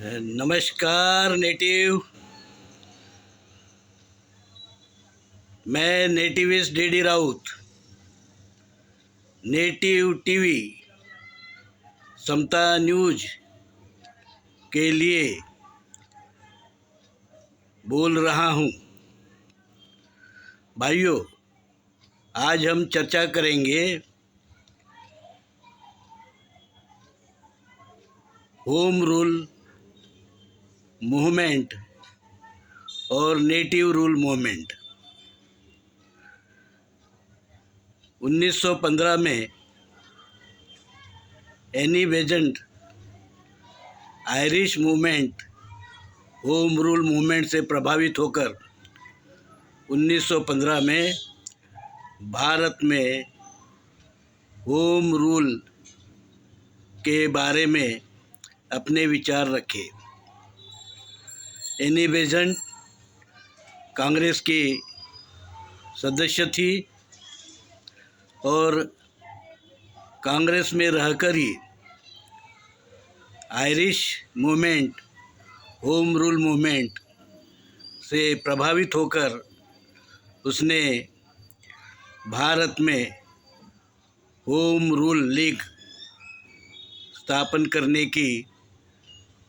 नमस्कार नेटिव। मैं nativist DD Raut native TV Samata news के लिए बोल रहा हूं। भाइयों, आज हम चर्चा करेंगे होम रूल मूवमेंट और नेटिव रूल मूवमेंट। 1915 में Annie Besant Irish movement home rule movement से प्रभावित होकर 1915 में भारत में होम रूल के बारे में अपने विचार रखे। एनी बेजेंट कांग्रेस की सदस्य थी और कांग्रेस में रहकर ही Irish movement home rule movement से प्रभावित होकर उसने भारत में होम रूल लीग स्थापन करने की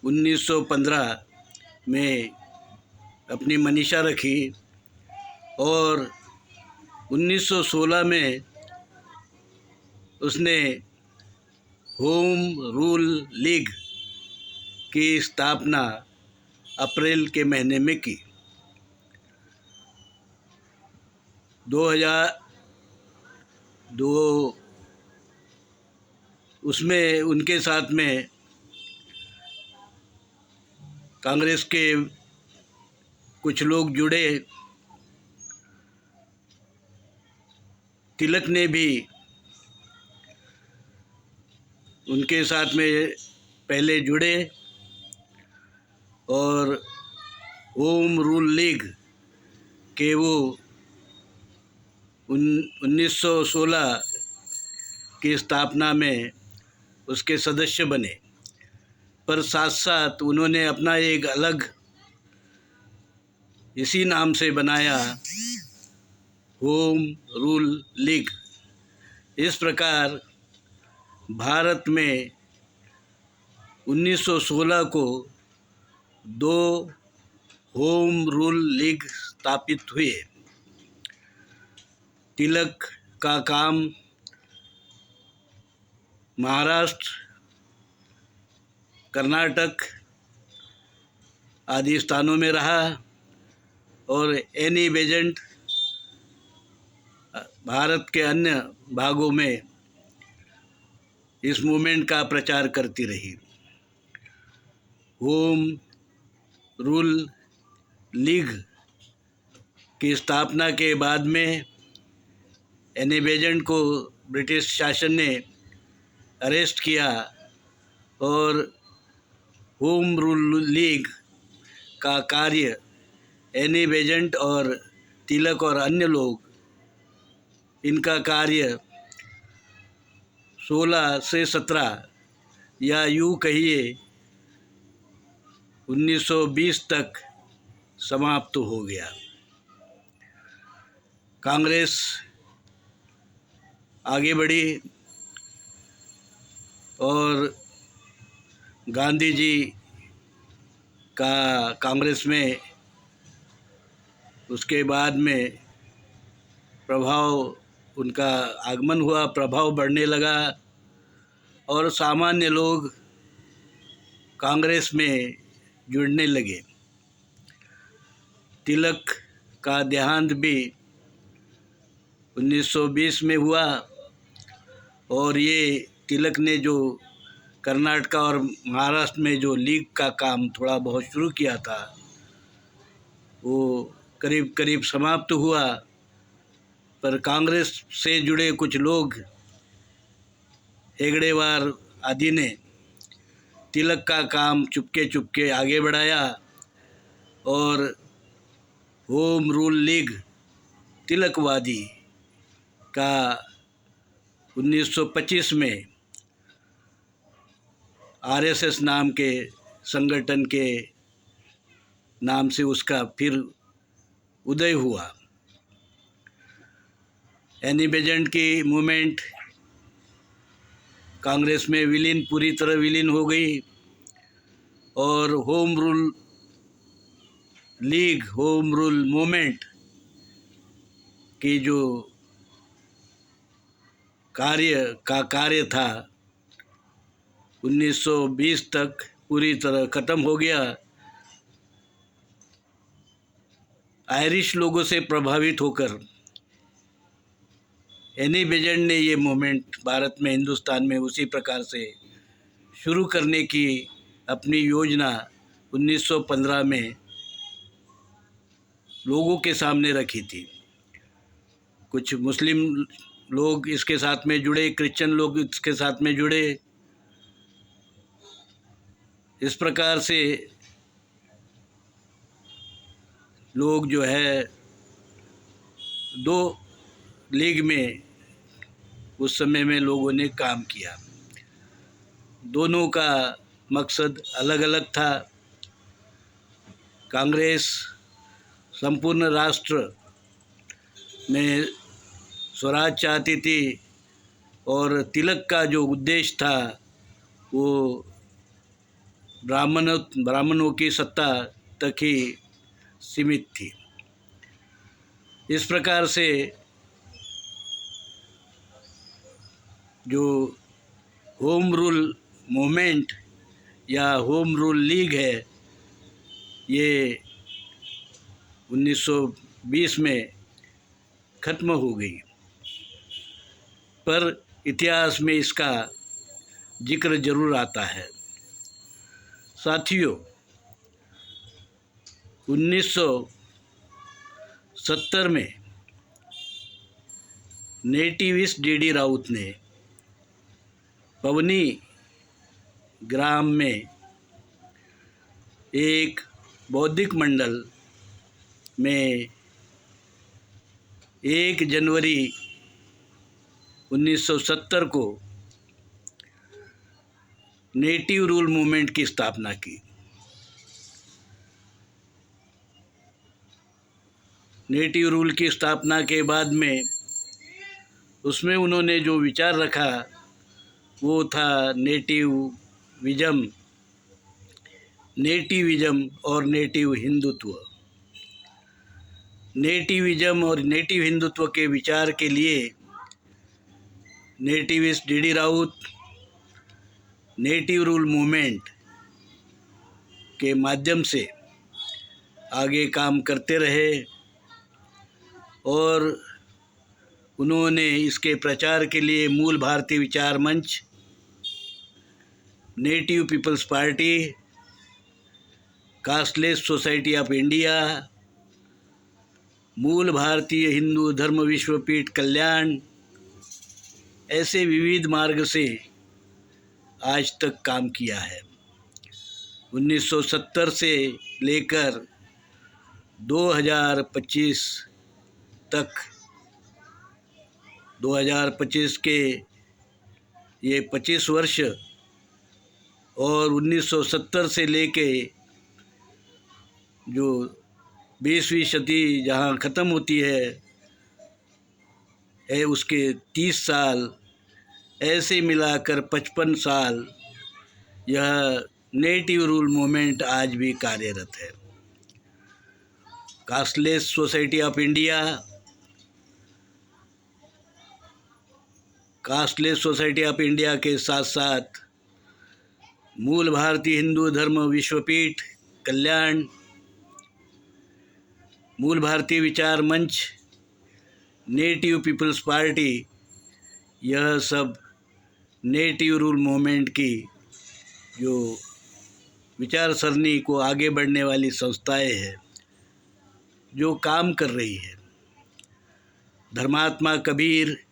1915 में अपनी मनीषा रखी और 1916 में उसने होम रूल लीग की स्थापना अप्रैल के महीने में की। 2002 उसमें उनके साथ में कांग्रेस के कुछ लोग जुड़े। तिलक ने भी उनके साथ में पहले जुड़े और होम रूल लीग के वो 1916 की स्थापना में उसके सदस्य बने। पर साथ साथ उन्होंने अपना एक अलग इसी नाम से बनाया होम रूल लीग। इस प्रकार भारत में 1916 को दो होम रूल लीग स्थापित हुए। तिलक का काम महाराष्ट्र, कर्नाटक आदि स्थानों में रहा और एनी बेजेंट भारत के अन्य भागों में इस मूवमेंट का प्रचार करती रही। होम रूल लीग की स्थापना के बाद में एनी बेजेंट को ब्रिटिश शासन ने अरेस्ट किया और होम रूल लीग का कार्य एनी बेजेंट और तिलक और अन्य लोग इनका कार्य 16 से 17 या यूँ कहिए 1920 तक समाप्त हो गया। कांग्रेस आगे बढ़ी और गांधी जी का कांग्रेस में उसके बाद में प्रभाव, उनका आगमन हुआ, प्रभाव बढ़ने लगा और सामान्य लोग कांग्रेस में जुड़ने लगे। तिलक का देहांत भी 1920 में हुआ और ये तिलक ने जो कर्नाटक और महाराष्ट्र में जो लीग का काम थोड़ा बहुत शुरू किया था वो करीब करीब समाप्त हुआ। पर कांग्रेस से जुड़े कुछ लोग, हेगड़ेवार आदि ने तिलक का काम चुपके चुपके आगे बढ़ाया और होम रूल लीग तिलकवादी का 1925 में आरएसएस नाम के संगठन के नाम से उसका फिर उदय हुआ। एनी बेजेंट की मूवमेंट कांग्रेस में विलीन, पूरी तरह विलीन हो गई और home rule league, home rule movement की जो कार्य था 1920 तक पूरी तरह ख़त्म हो गया। आयरिश लोगों से प्रभावित होकर एनी बेजेंट ने ये मूवमेंट भारत में, हिंदुस्तान में उसी प्रकार से शुरू करने की अपनी योजना 1915 में लोगों के सामने रखी थी। कुछ मुस्लिम लोग इसके साथ में जुड़े, क्रिश्चियन लोग इसके साथ में जुड़े। इस प्रकार से लोग जो है दो लीग में उस समय में लोगों ने काम किया। दोनों का मकसद अलग अलग था। कांग्रेस संपूर्ण राष्ट्र में स्वराज चाहती थी और तिलक का जो उद्देश्य था वो ब्राह्मणों की सत्ता तक ही सीमित थी। इस प्रकार से जो होम रूल मूवमेंट या होम रूल लीग है, ये 1920 में ख़त्म हो गई, पर इतिहास में इसका जिक्र जरूर आता है। साथियों, 1970 में नेटिविस्ट डी राउत ने पवनी ग्राम में एक बौद्धिक मंडल में 1 जनवरी 1970 को नेटिव रूल मूवमेंट की स्थापना की। नेटिव रूल की स्थापना के बाद में उसमें उन्होंने जो विचार रखा वो था नेटिविज़म और नेटिव हिंदुत्व। नेटिविज़म और नेटिव हिंदुत्व के विचार के लिए nativist D Raut native rule movement के माध्यम से आगे काम करते रहे और उन्होंने इसके प्रचार के लिए मूल Bharatiya Vichar Manch, native peoples party, casteless society of India, Mool Bharatiya Hindu धर्म विश्वपीठ कल्याण, ऐसे विविध मार्ग से आज तक काम किया है। 1970 से लेकर 2025 तक, 2025 के ये 25 वर्ष और 1970 से लेके जो 20वीं सदी जहाँ ख़त्म होती है उसके 30 साल, ऐसे मिलाकर 55 साल यह नेटिव रूल मूवमेंट आज भी कार्यरत है। Casteless society of India, casteless society of India के साथ साथ मूल भारतीय हिंदू धर्म विश्वपीठ कल्याण, मूल Bharatiya Vichar Manch, native peoples party, यह सब नेटिव रूल मूवमेंट की जो विचार सरणी को आगे बढ़ने वाली संस्थाएं हैं जो काम कर रही है। धर्मात्मा कबीर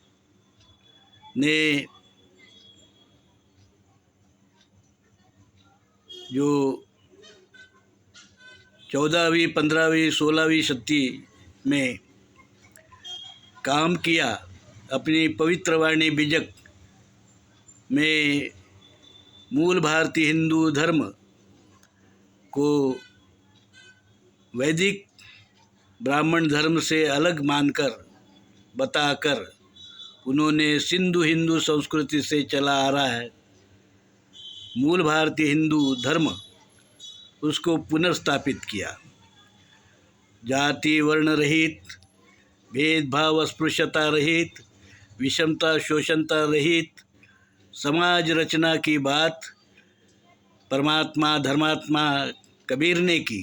ने जो 14वीं, 15वीं, 16वीं शती में काम किया, अपनी पवित्र वाणी बीजक में मूल भारतीय हिंदू धर्म को वैदिक ब्राह्मण धर्म से अलग मानकर बताकर उन्होंने सिंधु हिंदू संस्कृति से चला आ रहा है मूल भारतीय हिंदू धर्म, उसको पुनर्स्थापित किया। जाति वर्ण रहित, भेदभाव अस्पृश्यता रहित, विषमता शोषणता रहित समाज रचना की बात परमात्मा धर्मात्मा कबीर ने की।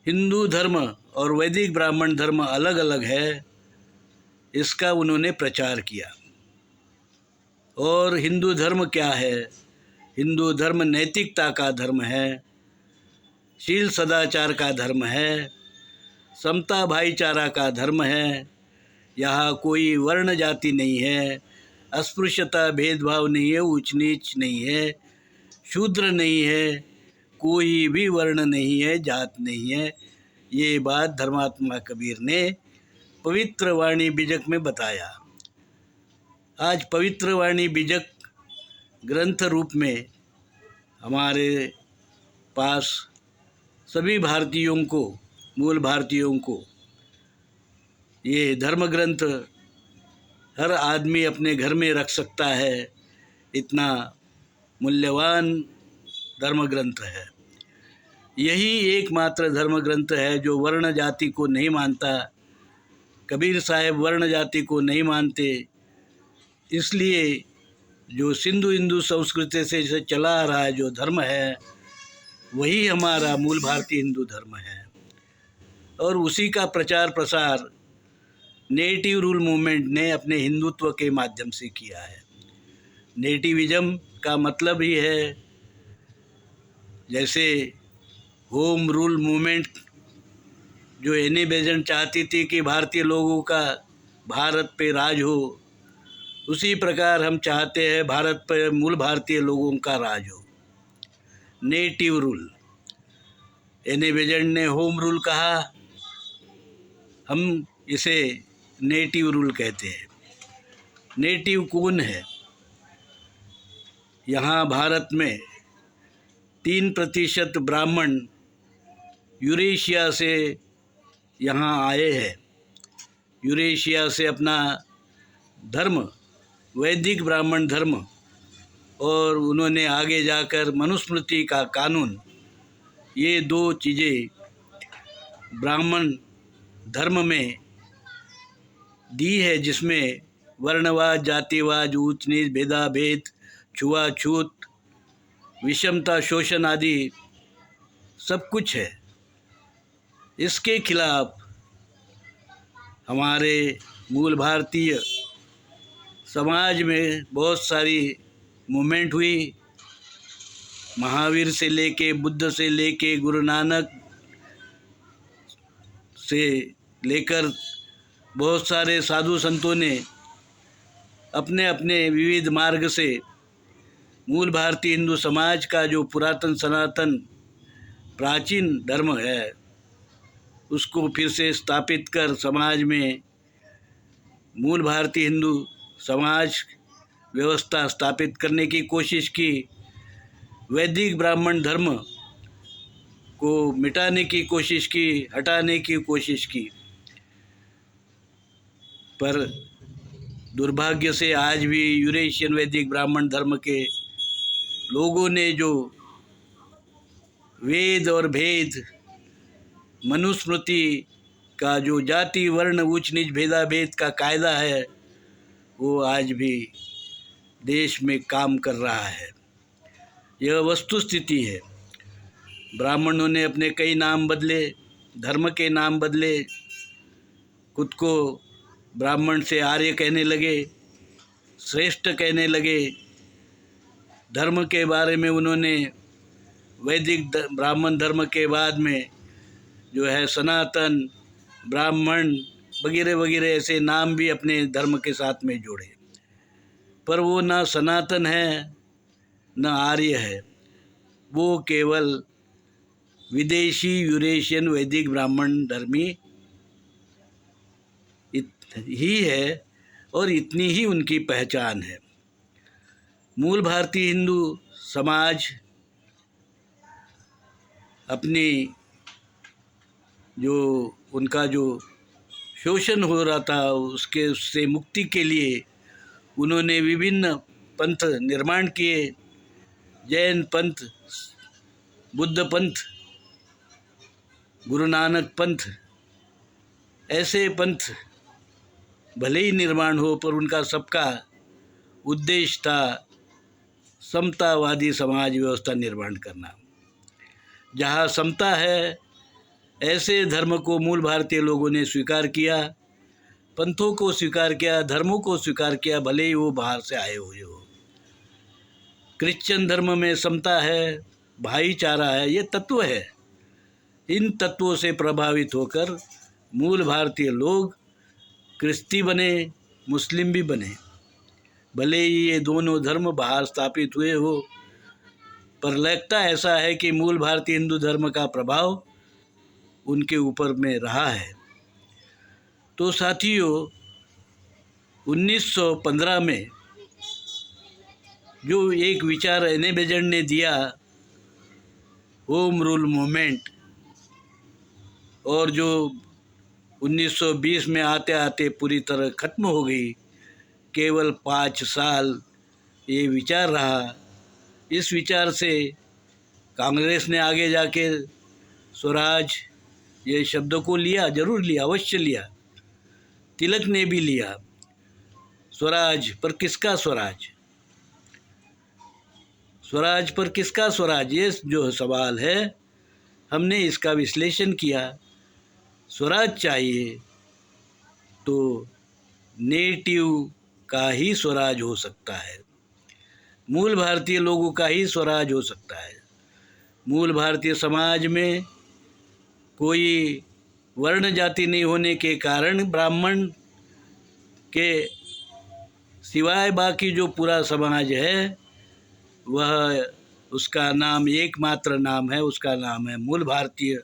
हिंदू धर्म और वैदिक ब्राह्मण धर्म अलग अलग है, इसका उन्होंने प्रचार किया। और हिंदू धर्म क्या है? हिंदू धर्म नैतिकता का धर्म है, शील सदाचार का धर्म है, समता भाईचारा का धर्म है। यहाँ कोई वर्ण जाति नहीं है, अस्पृश्यता भेदभाव नहीं है, ऊंच नीच नहीं है, शूद्र नहीं है, कोई भी वर्ण नहीं है, जात नहीं है। ये बात धर्मात्मा कबीर ने पवित्र वाणी बीजक में बताया। आज पवित्र वाणी बीजक ग्रंथ रूप में हमारे पास सभी भारतीयों को, मूल भारतीयों को, ये धर्म ग्रंथ हर आदमी अपने घर में रख सकता है, इतना मूल्यवान धर्म ग्रंथ है। यही एकमात्र धर्म ग्रंथ है जो वर्ण जाति को नहीं मानता। कबीर साहब वर्ण जाति को नहीं मानते, इसलिए जो सिंधु हिंदू संस्कृति से चला आ रहा है जो धर्म है, वही हमारा मूल भारतीय हिंदू धर्म है। और उसी का प्रचार प्रसार नेटिव रूल मूवमेंट ने अपने हिंदुत्व के माध्यम से किया है। नेटिविज्म का मतलब ही है, जैसे होम रूल मूवमेंट जो एनी बेजेंट चाहती थी कि भारतीय लोगों का भारत पे राज हो, उसी प्रकार हम चाहते हैं भारत पर मूल भारतीय लोगों का राज हो। नेटिव रूल, एनी बेजेंट ने होम रूल कहा, हम इसे नेटिव रूल कहते हैं। नेटिव कौन है? यहाँ भारत में 3% ब्राह्मण यूरेशिया से यहाँ आए हैं। यूरेशिया से अपना धर्म, वैदिक ब्राह्मण धर्म, और उन्होंने आगे जाकर मनुस्मृति का कानून, ये 2 चीज़ें ब्राह्मण धर्म में दी है, जिसमें वर्णवाद, जातिवाद, ऊंच नीच, भेदाभेद, छुआछूत, विषमता शोषण आदि सब कुछ है। इसके खिलाफ हमारे मूल भारतीय समाज में बहुत सारी मूवमेंट हुई। महावीर से लेके, बुद्ध से लेके, गुरु नानक से लेकर बहुत सारे साधु संतों ने अपने अपने विविध मार्ग से मूल भारतीय हिंदू समाज का जो पुरातन सनातन प्राचीन धर्म है, उसको फिर से स्थापित कर समाज में मूल भारतीय हिंदू समाज व्यवस्था स्थापित करने की कोशिश की। वैदिक ब्राह्मण धर्म को मिटाने की कोशिश की, हटाने की कोशिश की, पर दुर्भाग्य से आज भी यूरेशियन वैदिक ब्राह्मण धर्म के लोगों ने जो वेद और भेद, मनुस्मृति का जो जाति वर्ण ऊंच नीच भेदाभेद का कायदा है, वो आज भी देश में काम कर रहा है। यह वस्तु स्थिति है। ब्राह्मणों ने अपने कई नाम बदले, धर्म के नाम बदले, खुद को ब्राह्मण से आर्य कहने लगे, श्रेष्ठ कहने लगे। धर्म के बारे में उन्होंने वैदिक ब्राह्मण धर्म के बाद में जो है सनातन, ब्राह्मण वगैरह वगैरह ऐसे नाम भी अपने धर्म के साथ में जोड़े, पर वो ना सनातन है न आर्य है, वो केवल विदेशी यूरेशियन वैदिक ब्राह्मण धर्मी ही है, और इतनी ही उनकी पहचान है। मूल भारतीय हिंदू समाज अपनी जो उनका जो शोषण हो रहा था उससे मुक्ति के लिए उन्होंने विभिन्न पंथ निर्माण किए। जैन पंथ, बुद्ध पंथ, गुरु नानक पंथ, ऐसे पंथ भले ही निर्माण हो पर उनका सबका उद्देश्य था समतावादी समाज व्यवस्था निर्माण करना। जहाँ समता है ऐसे धर्म को मूल भारतीय लोगों ने स्वीकार किया, पंथों को स्वीकार किया, धर्मों को स्वीकार किया, भले ही वो बाहर से आए हुए हो। क्रिश्चियन धर्म में समता है, भाईचारा है, ये तत्व है। इन तत्वों से प्रभावित होकर मूल भारतीय लोग क्रिस्ती बने, मुस्लिम भी बने। भले ही ये दोनों धर्म बाहर स्थापित हुए हो, पर लगता ऐसा है कि मूल भारतीय हिंदू धर्म का प्रभाव उनके ऊपर में रहा है। तो साथियों, 1915 में जो एक विचार एने बेजंट ने दिया, होम रूल मूवमेंट, और जो 1920 में आते आते पूरी तरह खत्म हो गई, केवल 5 साल ये विचार रहा। इस विचार से कांग्रेस ने आगे जाके स्वराज ये शब्द को लिया, जरूर लिया, अवश्य लिया। तिलक ने भी लिया स्वराज, पर किसका स्वराज? स्वराज पर किसका स्वराज, ये जो सवाल है, हमने इसका विश्लेषण किया। स्वराज चाहिए तो नेटिव का ही स्वराज हो सकता है, मूल भारतीय लोगों का ही स्वराज हो सकता है। मूल भारतीय समाज में कोई वर्ण जाति नहीं होने के कारण ब्राह्मण के सिवाय बाकी जो पूरा समाज है वह, उसका नाम एकमात्र नाम है, उसका नाम है मूल भारतीय।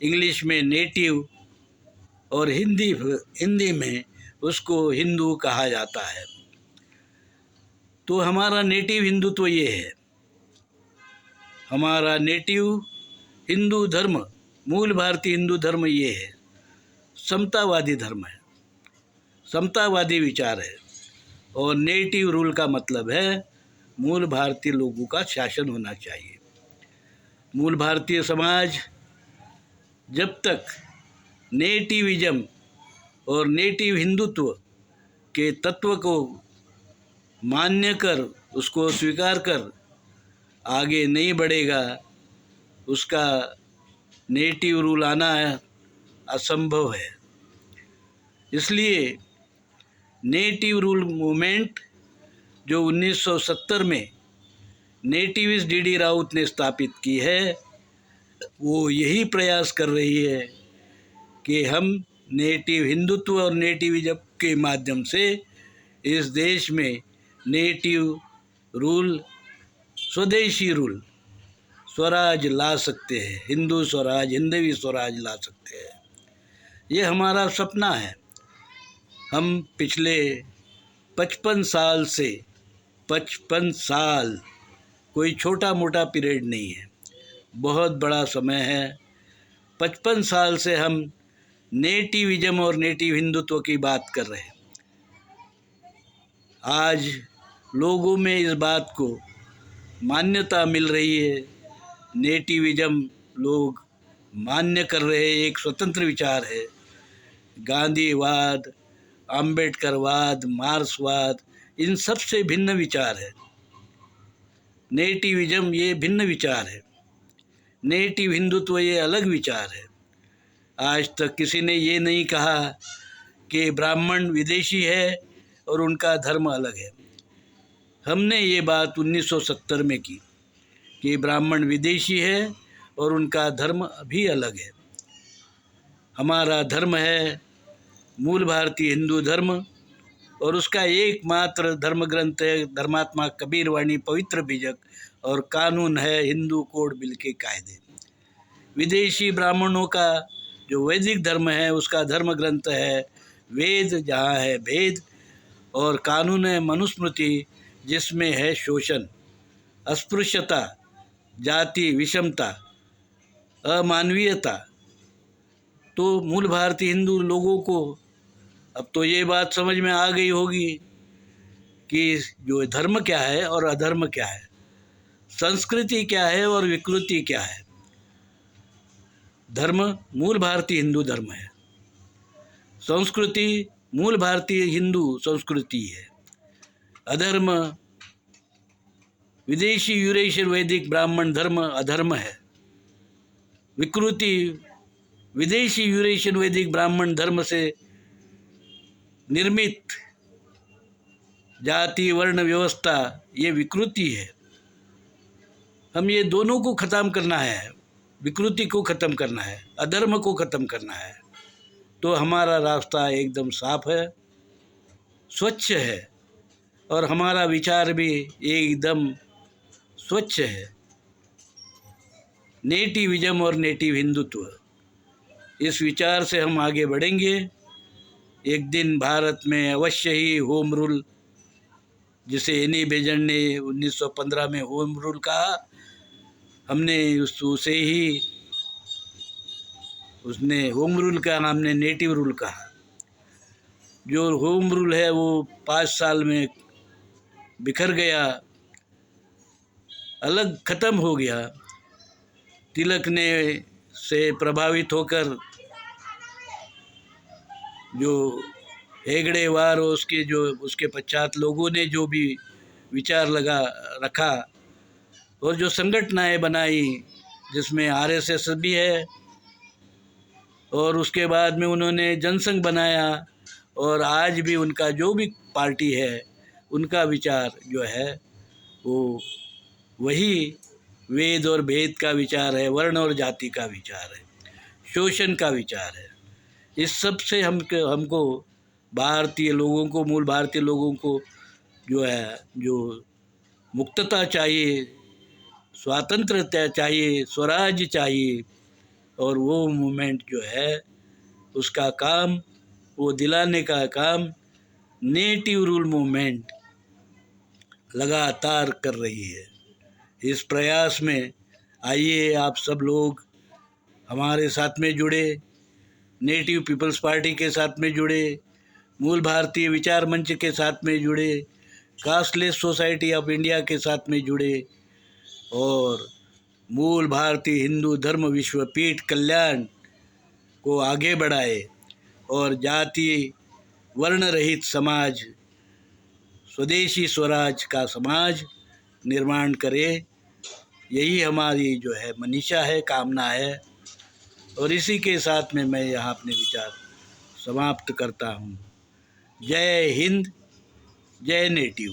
इंग्लिश में नेटिव और हिंदी में उसको हिंदू कहा जाता है। तो हमारा नेटिव हिंदू तो ये है, हमारा नेटिव हिंदू धर्म, मूल भारतीय हिंदू धर्म ये है, समतावादी धर्म है, समतावादी विचार है। और नेटिव रूल का मतलब है मूल भारतीय लोगों का शासन होना चाहिए। मूल भारतीय समाज जब तक नेटिविज्म और नेटिव हिंदुत्व के तत्व को मान्य कर, उसको स्वीकार कर आगे नहीं बढ़ेगा, उसका नेटिव रूल आना असंभव है। इसलिए नेटिव रूल मूवमेंट जो 1970 में नेटिविस्ट डी राउत ने स्थापित की है, वो यही प्रयास कर रही है कि हम नेटिव हिंदुत्व और नेटिविज्म के माध्यम से इस देश में नेटिव रूल, स्वदेशी रूल, स्वराज ला सकते हैं, हिंदू स्वराज, हिंदवी स्वराज ला सकते हैं। ये हमारा सपना है। हम पिछले 55 साल से, 55 साल कोई छोटा मोटा पीरियड नहीं है, बहुत बड़ा समय है। 55 साल से हम नेटिविज्म और नेटिव हिंदुत्व की बात कर रहे हैं। आज लोगों में इस बात को मान्यता मिल रही है, नेटिविज्म लोग मान्य कर रहे हैं, एक स्वतंत्र विचार है। गांधीवाद, अम्बेडकरवाद, मार्क्सवाद, इन सब से भिन्न विचार है। नेटिविज्म ये भिन्न विचार है, नेटिव हिंदुत्व ये अलग विचार है। आज तक किसी ने ये नहीं कहा कि ब्राह्मण विदेशी है और उनका धर्म अलग है। हमने ये बात 1970 में की कि ब्राह्मण विदेशी है और उनका धर्म भी अलग है। हमारा धर्म है मूल भारतीय हिंदू धर्म, और उसका एकमात्र धर्म ग्रंथ है धर्मात्मा कबीर वाणी पवित्र बीजक, और कानून है हिंदू कोड बिल के कायदे। विदेशी ब्राह्मणों का जो वैदिक धर्म है उसका धर्म ग्रंथ है वेद, जहाँ है भेद, और कानून है मनुस्मृति, जिसमें है शोषण, अस्पृश्यता, जाति विषमता, अमानवीयता। तो मूल भारतीय हिंदू लोगों को अब तो ये बात समझ में आ गई होगी कि जो धर्म क्या है और अधर्म क्या है, संस्कृति क्या है और विकृति क्या है। धर्म मूल भारतीय हिंदू धर्म है, संस्कृति मूल भारतीय हिंदू संस्कृति है, अधर्म विदेशी यूरेशियन वैदिक ब्राह्मण धर्म अधर्म है, विकृति विदेशी यूरेशियन वैदिक ब्राह्मण धर्म से निर्मित जाति वर्ण व्यवस्था ये विकृति है। हम ये दोनों को ख़त्म करना है, विकृति को ख़त्म करना है, अधर्म को ख़त्म करना है। तो हमारा रास्ता एकदम साफ है, स्वच्छ है, और हमारा विचार भी एकदम स्वच्छ है। नेटिविज्म और नेटिव हिंदुत्व, इस विचार से हम आगे बढ़ेंगे। एक दिन भारत में अवश्य ही होम रूल, जिसे एनी बेजंट ने 1915 में होम रूल कहा, हमने उसे ही उसने होम रूल का हमने नेटिव रूल कहा। जो होम रूल है वो 5 साल में बिखर गया, अलग ख़त्म हो गया। तिलक ने से प्रभावित होकर जो हेगड़े वार और उसके पश्चात लोगों ने जो भी विचार लगा रखा और जो संगठनाएं बनाई, जिसमें आरएसएस भी है, और उसके बाद में उन्होंने जनसंघ बनाया, और आज भी उनका जो भी पार्टी है उनका विचार जो है वो वही वेद और भेद का विचार है, वर्ण और जाति का विचार है, शोषण का विचार है। इस सब से हमको भारतीय लोगों को, मूल भारतीय लोगों को जो है जो मुक्तता चाहिए, स्वातंत्रता चाहिए, स्वराज चाहिए, और वो मूवमेंट जो है उसका काम, वो दिलाने का काम नेटिव रूल मूवमेंट लगातार कर रही है। इस प्रयास में आइए आप सब लोग हमारे साथ में जुड़े, नेटिव पीपल्स पार्टी के साथ में जुड़े, मूल भारतीय विचार मंच के साथ में जुड़े, कास्टलेस सोसाइटी ऑफ इंडिया के साथ में जुड़े, और मूल भारतीय हिंदू धर्म विश्वपीठ कल्याण को आगे बढ़ाए, और जाति वर्ण रहित समाज, स्वदेशी स्वराज का समाज निर्माण करे। यही हमारी जो है मनीषा है, कामना है, और इसी के साथ में मैं यहाँ अपने विचार समाप्त करता हूँ। जय हिंद, जय नेटिव।